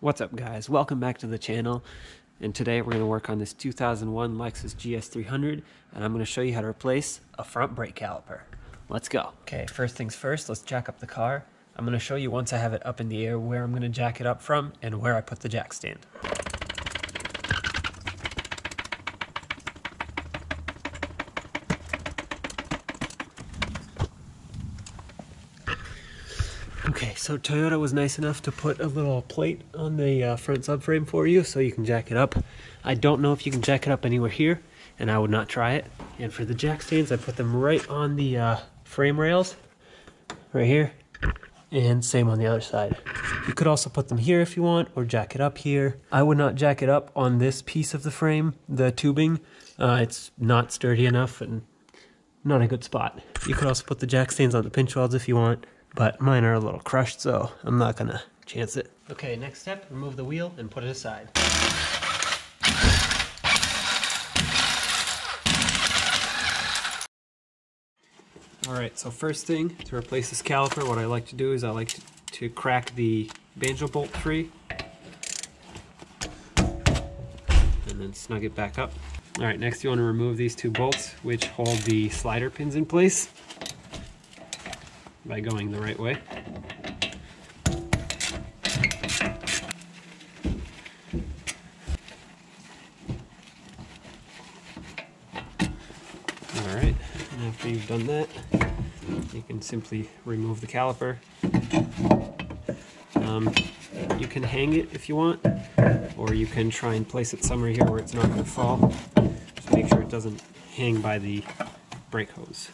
What's up guys, welcome back to the channel, and today we're going to work on this 2001 Lexus GS300 and I'm going to show you how to replace a front brake caliper. Let's go. Okay, first things first, let's jack up the car. I'm going to show you once I have it up in the air where I'm going to jack it up from and where I put the jack stand. Okay, so Toyota was nice enough to put a little plate on the front subframe for you so you can jack it up. I don't know if you can jack it up anywhere here, and I would not try it. And for the jack stands, I put them right on the frame rails, right here, and same on the other side. You could also put them here if you want, or jack it up here. I would not jack it up on this piece of the frame, the tubing. It's not sturdy enough and not a good spot. You could also put the jack stands on the pinch welds if you want, but mine are a little crushed, so I'm not gonna chance it. Okay, next step, remove the wheel and put it aside. Alright, so first thing, to replace this caliper, what I like to do is I like to crack the banjo bolt free and then snug it back up. Alright, next you want to remove these two bolts which hold the slider pins in place by going the right way. Alright, and after you've done that, you can simply remove the caliper. You can hang it if you want, or you can try and place it somewhere here where it's not going to fall. Just make sure it doesn't hang by the brake hose.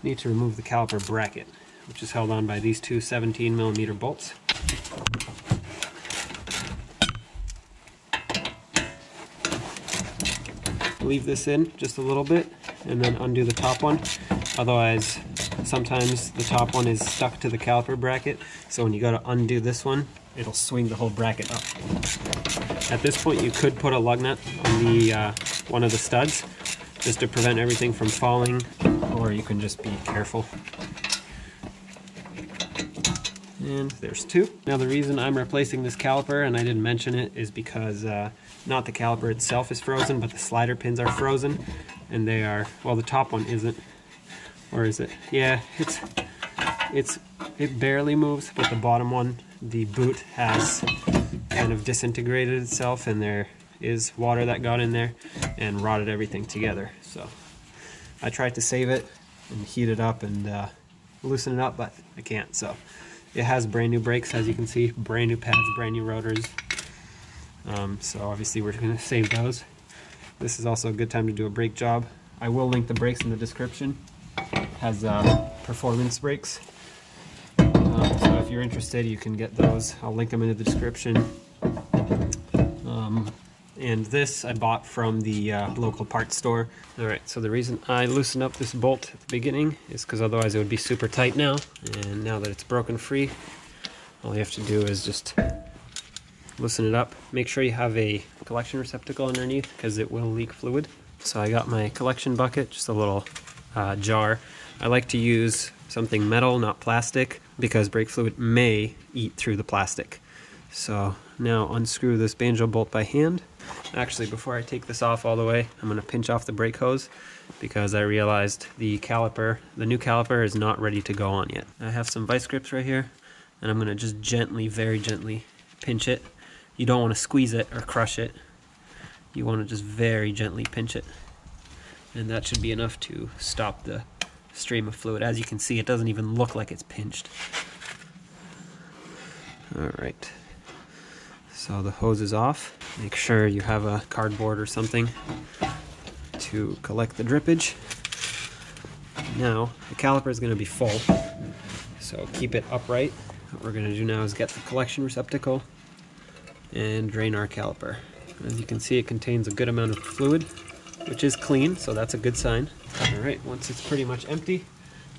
You need to remove the caliper bracket, which is held on by these two 17mm bolts. Leave this in just a little bit and then undo the top one. Otherwise, sometimes the top one is stuck to the caliper bracket, so when you go to undo this one, it'll swing the whole bracket up. At this point, you could put a lug nut on the one of the studs just to prevent everything from falling, or you can just be careful. And there's two. Now the reason I'm replacing this caliper, and I didn't mention it, is because not the caliper itself is frozen, but the slider pins are frozen, and they are, well, the top one isn't, or is it? Yeah, it barely moves, but the bottom one, the boot has kind of disintegrated itself, and there is water that got in there and rotted everything together. So I tried to save it and heat it up and loosen it up, but I can't. So it has brand new brakes, as you can see, brand new pads, brand new rotors. So obviously we're going to save those. This is also a good time to do a brake job. I will link the brakes in the description. It has performance brakes. So if you're interested, you can get those. I'll link them in the description. And this I bought from the local parts store. Alright, so the reason I loosened up this bolt at the beginning is because otherwise it would be super tight now. And now that it's broken free, all you have to do is just loosen it up. Make sure you have a collection receptacle underneath because it will leak fluid. So I got my collection bucket, just a little jar. I like to use something metal, not plastic, because brake fluid may eat through the plastic. So now unscrew this banjo bolt by hand. Actually, before I take this off all the way, I'm going to pinch off the brake hose because I realized the caliper, the new caliper, is not ready to go on yet. I have some vice grips right here, and I'm going to just gently, very gently pinch it. You don't want to squeeze it or crush it. You want to just very gently pinch it. And that should be enough to stop the stream of fluid. As you can see, it doesn't even look like it's pinched. Alright. So the hose is off. Make sure you have a cardboard or something to collect the drippage. Now, the caliper is going to be full, so keep it upright. What we're going to do now is get the collection receptacle and drain our caliper. As you can see, it contains a good amount of fluid, which is clean, so that's a good sign. Alright, once it's pretty much empty,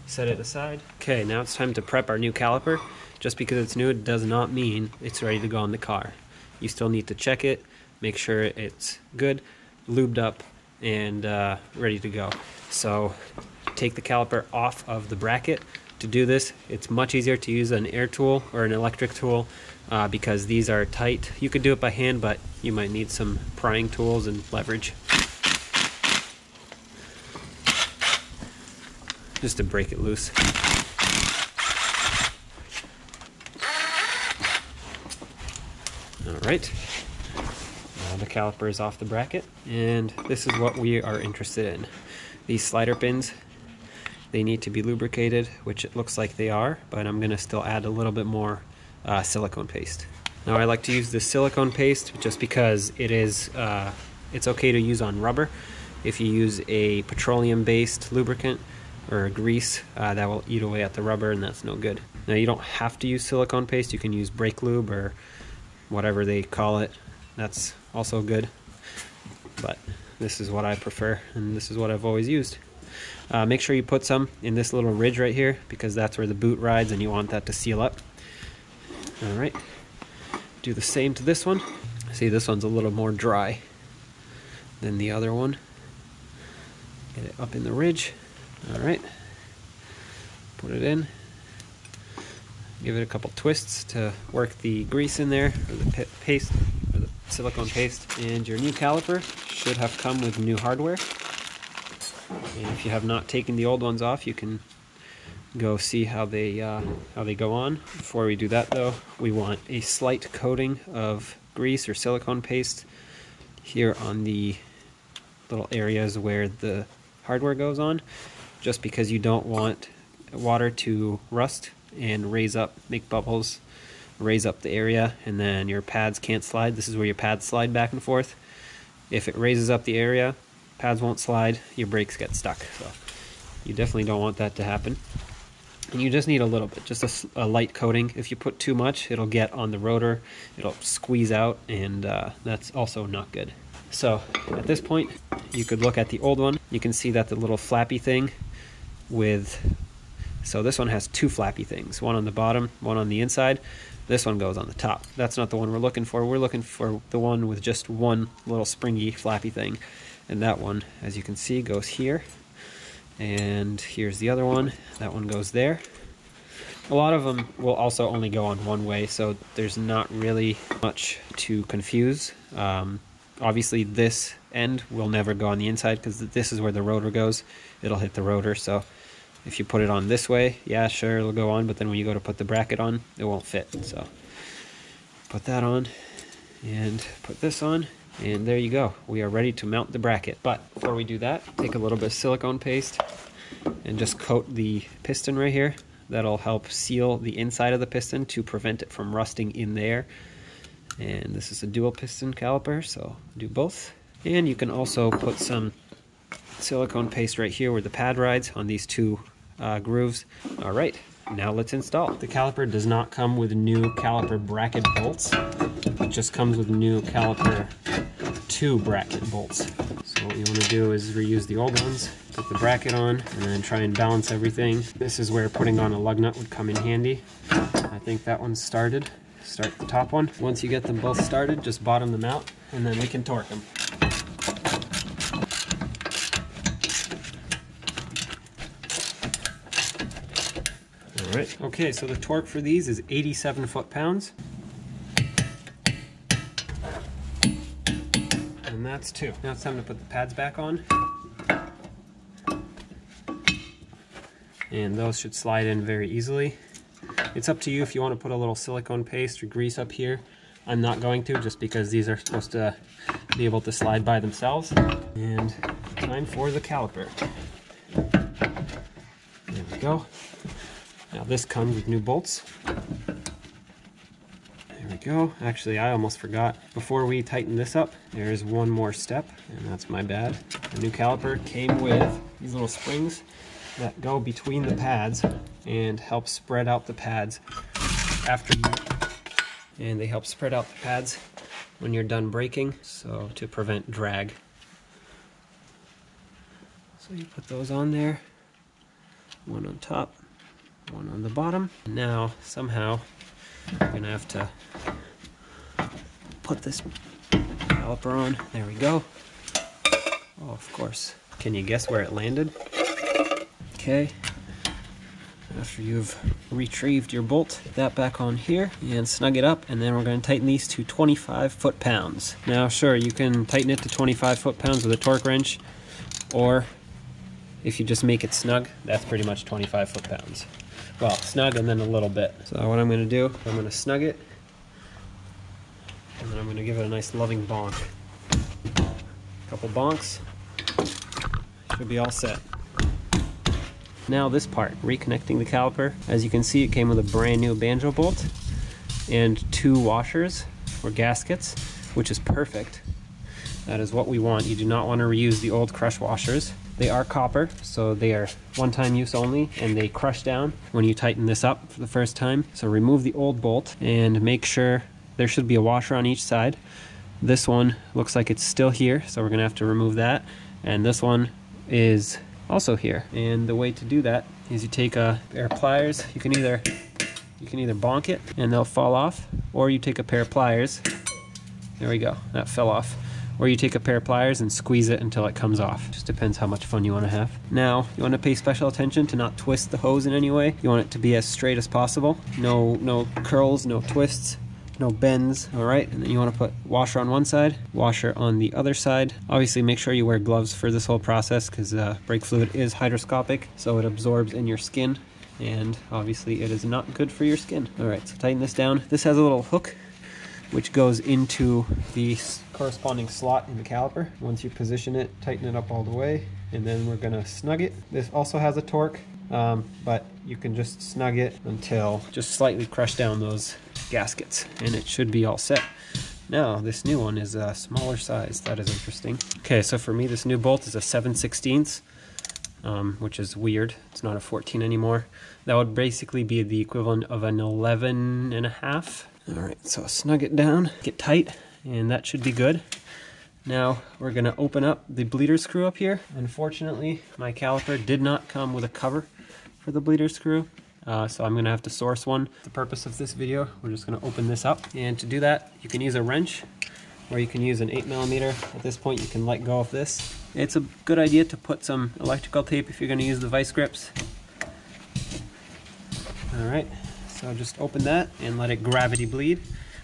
set it aside. Okay, now it's time to prep our new caliper. Just because it's new, it does not mean it's ready to go on the car. You still need to check it, make sure it's good, lubed up, and ready to go. So take the caliper off of the bracket, to do this. It's much easier to use an air tool or an electric tool because these are tight. You could do it by hand, but you might need some prying tools and leverage just to break it loose. Alright, now the caliper is off the bracket, and this is what we are interested in. These slider pins, they need to be lubricated, which it looks like they are, but I'm going to still add a little bit more silicone paste. Now I like to use this silicone paste just because it's okay to use on rubber. If you use a petroleum-based lubricant or a grease, that will eat away at the rubber, and that's no good. Now you don't have to use silicone paste. You can use brake lube or whatever they call it. That's also good, but this is what I prefer, and this is what I've always used. Make sure you put some in this little ridge right here, because that's where the boot rides and you want that to seal up. Alright, do the same to this one. See, this one's a little more dry than the other one. Get it up in the ridge. Alright, put it in. Give it a couple twists to work the grease in there, or the paste, or the silicone paste. And your new caliper should have come with new hardware. And if you have not taken the old ones off, you can go see how they go on. Before we do that though, we want a slight coating of grease or silicone paste here on the little areas where the hardware goes on, just because you don't want water to rust and make bubbles, raise up the area, and then your pads can't slide. This is where your pads slide back and forth. If it raises up the area, pads won't slide, your brakes get stuck. So you definitely don't want that to happen. And you just need a little bit, just a light coating. If you put too much, it'll get on the rotor, it'll squeeze out, and that's also not good. So at this point, you could look at the old one. You can see that the little flappy thing so this one has two flappy things, one on the bottom, one on the inside. This one goes on the top. That's not the one we're looking for. We're looking for the one with just one little springy flappy thing. And that one, as you can see, goes here. And here's the other one. That one goes there. A lot of them will also only go on one way, so there's not really much to confuse. Obviously this end will never go on the inside because this is where the rotor goes. It'll hit the rotor, so if you put it on this way, yeah, sure, it'll go on, but then when you go to put the bracket on, it won't fit. So put that on and put this on, and there you go. We are ready to mount the bracket. But before we do that, take a little bit of silicone paste and just coat the piston right here. That'll help seal the inside of the piston to prevent it from rusting in there. And this is a dual piston caliper, so do both. And you can also put some silicone paste right here where the pad rides on these two grooves. Alright, now let's install. The caliper does not come with new caliper bracket bolts. It just comes with new caliper 2 bracket bolts. So what you want to do is reuse the old ones, put the bracket on, and then try and balance everything. This is where putting on a lug nut would come in handy. I think that one's started. Start the top one. Once you get them both started, just bottom them out, and then we can torque them. Alright, okay, so the torque for these is 87 foot-pounds. And that's 2. Now it's time to put the pads back on. And those should slide in very easily. It's up to you if you want to put a little silicone paste or grease up here. I'm not going to, just because these are supposed to be able to slide by themselves. And time for the caliper. There we go. Now this comes with new bolts. There we go. Actually, I almost forgot. Before we tighten this up, there's one more step, and that's my bad. The new caliper came with these little springs that go between the pads and help spread out the pads and they help spread out the pads when you're done braking, so to prevent drag. So you put those on there, one on top, one on the bottom. Now somehow you're gonna have to put this caliper on. There we go. Oh, of course. Can you guess where it landed? Okay. after you've retrieved your bolt. Put that back on here and snug it up, and then we're going to tighten these to 25 foot-pounds. Now sure, you can tighten it to 25 foot-pounds with a torque wrench, or if you just make it snug, that's pretty much 25 foot-pounds. Well, snug and then a little bit. So what I'm going to do, I'm going to snug it, and then I'm going to give it a nice loving bonk. A couple bonks, should be all set. Now this part, reconnecting the caliper. As you can see, it came with a brand new banjo bolt and 2 washers or gaskets, which is perfect. That is what we want. You do not want to reuse the old crush washers. They are copper, so they are one-time use only, and they crush down when you tighten this up for the first time. So remove the old bolt and make sure there should be a washer on each side. This one looks like it's still here, so we're gonna have to remove that. And this one is also here. And the way to do that is you take a pair of pliers. You can either bonk it and they'll fall off, or you take a pair of pliers. There we go, that fell off. Or you take a pair of pliers and squeeze it until it comes off. Just depends how much fun you want to have. Now, you want to pay special attention to not twist the hose in any way. You want it to be as straight as possible. No curls, no twists, no bends, all right? And then you want to put washer on one side, washer on the other side. Obviously, make sure you wear gloves for this whole process, because brake fluid is hydroscopic, so it absorbs in your skin, and obviously it is not good for your skin. All right, so tighten this down. This has a little hook which goes into the corresponding slot in the caliper. Once you position it, tighten it up all the way, and then we're gonna snug it. This also has a torque, but you can just snug it until just slightly crush down those gaskets, and it should be all set. Now, this new one is a smaller size. That is interesting. Okay, so for me, this new bolt is a 7/16, which is weird. It's not a 14 anymore. That would basically be the equivalent of an 11.5. All right, so snug it down, get tight, and that should be good. Now we're gonna open up the bleeder screw up here. Unfortunately, my caliper did not come with a cover for the bleeder screw, so I'm gonna have to source one. For the purpose of this video, we're just gonna open this up. And to do that, you can use a wrench, or you can use an 8mm. At this point, you can let go of this. It's a good idea to put some electrical tape if you're gonna use the vice grips. All right. So just open that and let it gravity bleed.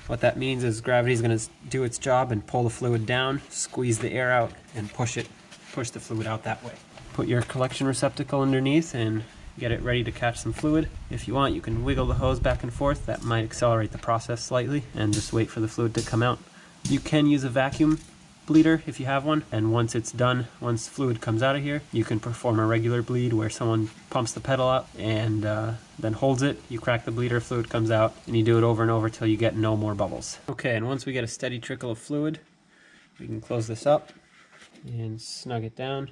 What that means is gravity is going to do its job and pull the fluid down, squeeze the air out, and push the fluid out that way. Put your collection receptacle underneath and get it ready to catch some fluid. If you want, you can wiggle the hose back and forth. That might accelerate the process slightly, and just wait for the fluid to come out. You can use a vacuum bleeder if you have one, and once it's done, once fluid comes out of here, you can perform a regular bleed where someone pumps the pedal up and then holds it. You crack the bleeder, fluid comes out, and you do it over and over till you get no more bubbles. Okay, and once we get a steady trickle of fluid, we can close this up and snug it down.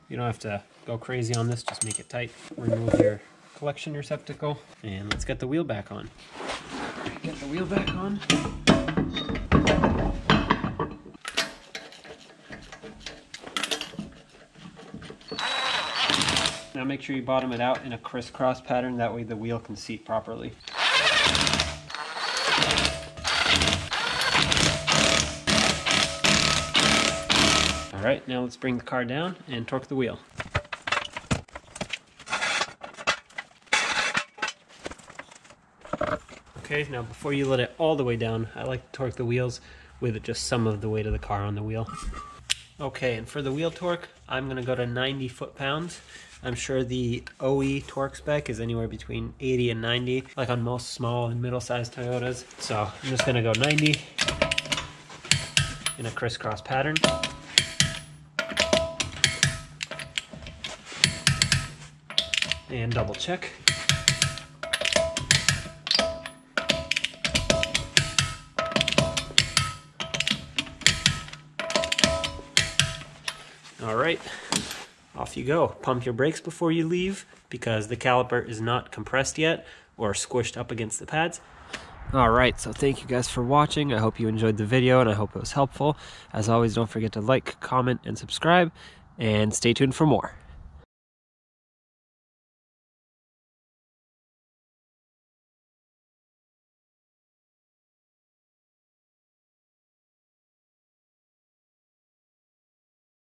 You don't have to go crazy on this, just make it tight. Remove your collection receptacle, and let's get the wheel back on. Get the wheel back on. Now make sure you bottom it out in a crisscross pattern, that way the wheel can seat properly. Alright, now let's bring the car down and torque the wheel. Okay, now before you let it all the way down, I like to torque the wheels with just some of the weight of the car on the wheel. Okay, and for the wheel torque, I'm going to go to 90 foot-pounds. I'm sure the OE torque spec is anywhere between 80 and 90, like on most small and middle-sized Toyotas. So I'm just going to go 90 in a crisscross pattern. And double check. All right, off you go. Pump your brakes before you leave because the caliper is not compressed yet or squished up against the pads. All right, so thank you guys for watching. I hope you enjoyed the video and I hope it was helpful. As always, don't forget to like, comment, and subscribe, and stay tuned for more.